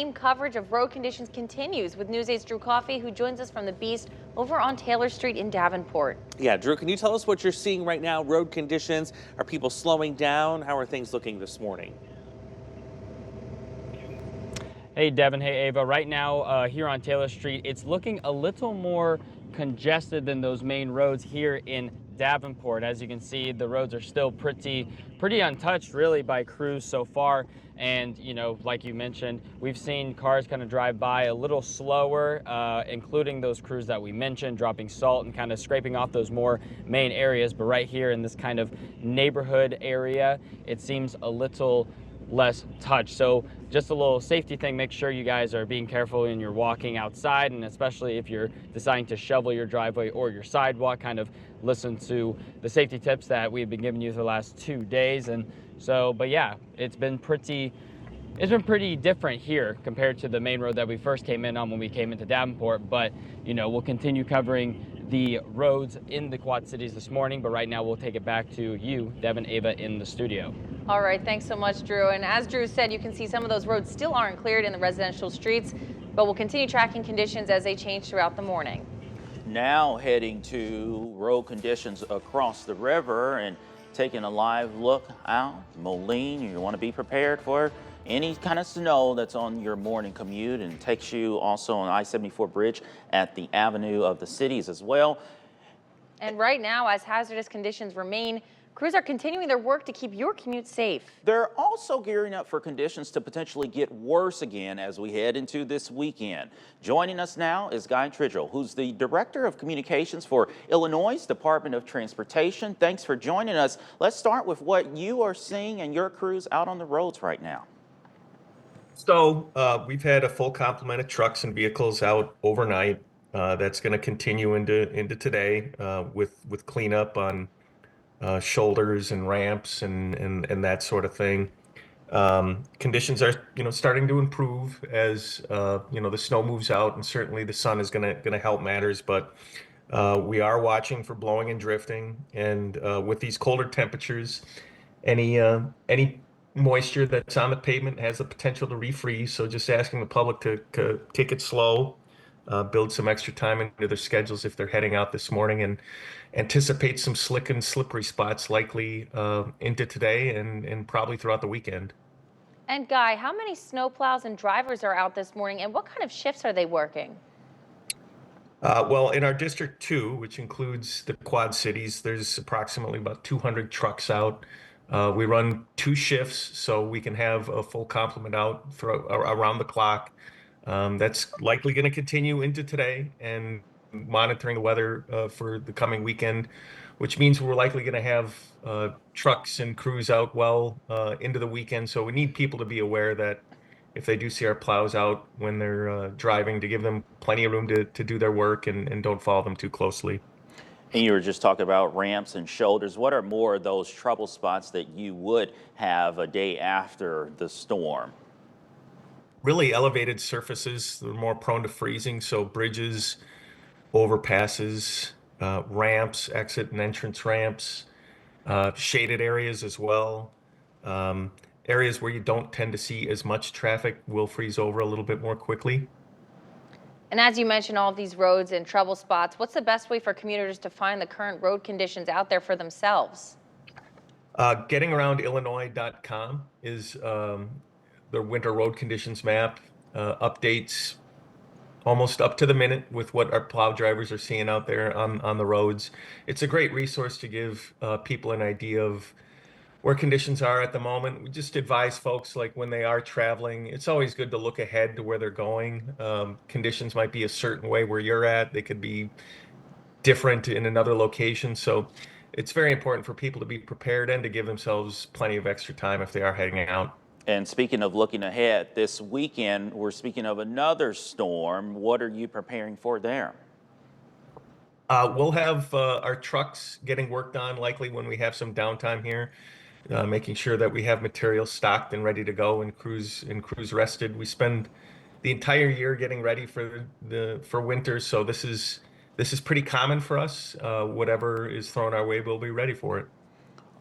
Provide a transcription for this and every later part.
Coverage of road conditions continues with News 8's Drew Coffey, who joins us from the Beast over on Taylor Street in Davenport. Yeah, Drew, can you tell us what you're seeing right now? Road conditions, are people slowing down? How are things looking this morning? Hey Devin, hey Ava. Right now here on Taylor Street, it's looking a little more congested than those main roads here in Davenport. As you can see, the roads are still pretty untouched really by crews so far. And like you mentioned, we've seen cars kind of drive by a little slower, including those crews that we mentioned, dropping salt and kind of scraping off those more main areas. But right here in this kind of neighborhood area, it seems a little less touch. So just a little safety thing, make sure you guys are being careful when you're walking outside, and especially if you're deciding to shovel your driveway or your sidewalk, kind of listen to the safety tips that we've been giving you for the last 2 days. And so, but yeah, it's been pretty different here compared to the main road that we first came in on when we came into Davenport. But we'll continue covering the roads in the Quad Cities this morning, but right now we'll take it back to you, Devin, Ava, in the studio. All right, thanks so much, Drew. And as Drew said, you can see some of those roads still aren't cleared in the residential streets, but we'll continue tracking conditions as they change throughout the morning. Now heading to road conditions across the river and taking a live look out. Moline, you want to be prepared for any kind of snow that's on your morning commute, and takes you also on I-74 bridge at the Avenue of the Cities as well. And right now, as hazardous conditions remain, crews are continuing their work to keep your commute safe. They're also gearing up for conditions to potentially get worse again as we head into this weekend. Joining us now is Guy Tridgell, who's the Director of Communications for Illinois Department of Transportation. Thanks for joining us. Let's start with what you are seeing and your crews out on the roads right now. So we've had a full complement of trucks and vehicles out overnight. That's going to continue into today with cleanup on shoulders and ramps and that sort of thing. Conditions are starting to improve as the snow moves out, and certainly the sun is gonna help matters. But we are watching for blowing and drifting, and with these colder temperatures, any moisture that's on the pavement has the potential to refreeze. So just asking the public to take it slow, build some extra time into their schedules if they're heading out this morning, and anticipate some slick and slippery spots likely into today and probably throughout the weekend. And Guy, how many snowplows and drivers are out this morning, and what kind of shifts are they working? Well, in our District 2, which includes the Quad Cities, there's approximately about 200 trucks out. We run 2 shifts, so we can have a full complement out around the clock. That's likely going to continue into today, and monitoring the weather for the coming weekend, which means we're likely going to have trucks and crews out well into the weekend. So we need people to be aware that if they do see our plows out when they're driving, to give them plenty of room to do their work and don't follow them too closely. And you were just talking about ramps and shoulders. What are more of those trouble spots that you would have a day after the storm? Really elevated surfaces, they're more prone to freezing. So bridges, overpasses, ramps, exit and entrance ramps, shaded areas as well. Areas where you don't tend to see as much traffic will freeze over a little bit more quickly. And as you mentioned, all of these roads and trouble spots, what's the best way for commuters to find the current road conditions out there for themselves? Gettingaroundillinois.com is the winter road conditions map. Updates almost up to the minute with what our plow drivers are seeing out there on the roads. It's a great resource to give people an idea of where conditions are at the moment. We just advise folks, like when they are traveling, it's always good to look ahead to where they're going. Conditions might be a certain way where you're at. They could be different in another location. So it's very important for people to be prepared and to give themselves plenty of extra time if they are heading out. And speaking of looking ahead, this weekend, we're speaking of another storm. What are you preparing for there? We'll have our trucks getting worked on likely when we have some downtime here. Making sure that we have material stocked and ready to go, and crews rested. We spend the entire year getting ready for winter, so this is pretty common for us. Whatever is thrown our way, we'll be ready for it.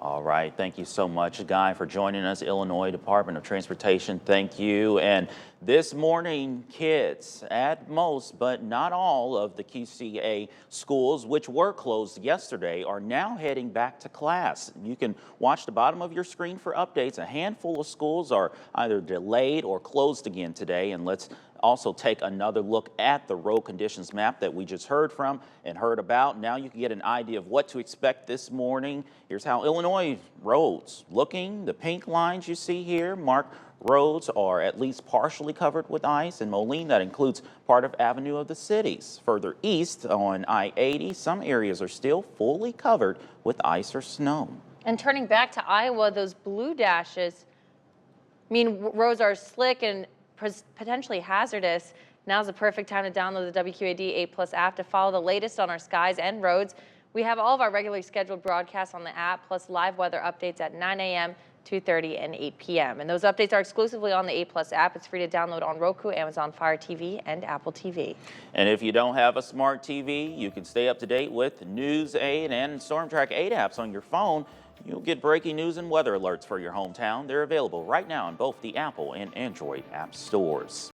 All right. Thank you so much, Guy, for joining us. Illinois Department of Transportation, thank you. And this morning, kids at most, but not all of the QCA schools, which were closed yesterday, are now heading back to class. You can watch the bottom of your screen for updates. A handful of schools are either delayed or closed again today. And let's also take another look at the road conditions map that we just heard from and heard about. Now you can get an idea of what to expect this morning. Here's how Illinois roads looking. The pink lines you see here mark roads are at least partially covered with ice. In Moline, that includes part of Avenue of the Cities. Further east on I-80, some areas are still fully covered with ice or snow. And turning back to Iowa, those blue dashes mean roads are slick and potentially hazardous. Now's the perfect time to download the WQAD 8+ app to follow the latest on our skies and roads. We have all of our regularly scheduled broadcasts on the app, plus live weather updates at 9 a.m., 2:30, and 8 p.m. And those updates are exclusively on the 8+ app. It's free to download on Roku, Amazon Fire TV, and Apple TV. And if you don't have a smart TV, you can stay up to date with News 8 and Storm Track 8 apps on your phone. You'll get breaking news and weather alerts for your hometown. They're available right now in both the Apple and Android app stores.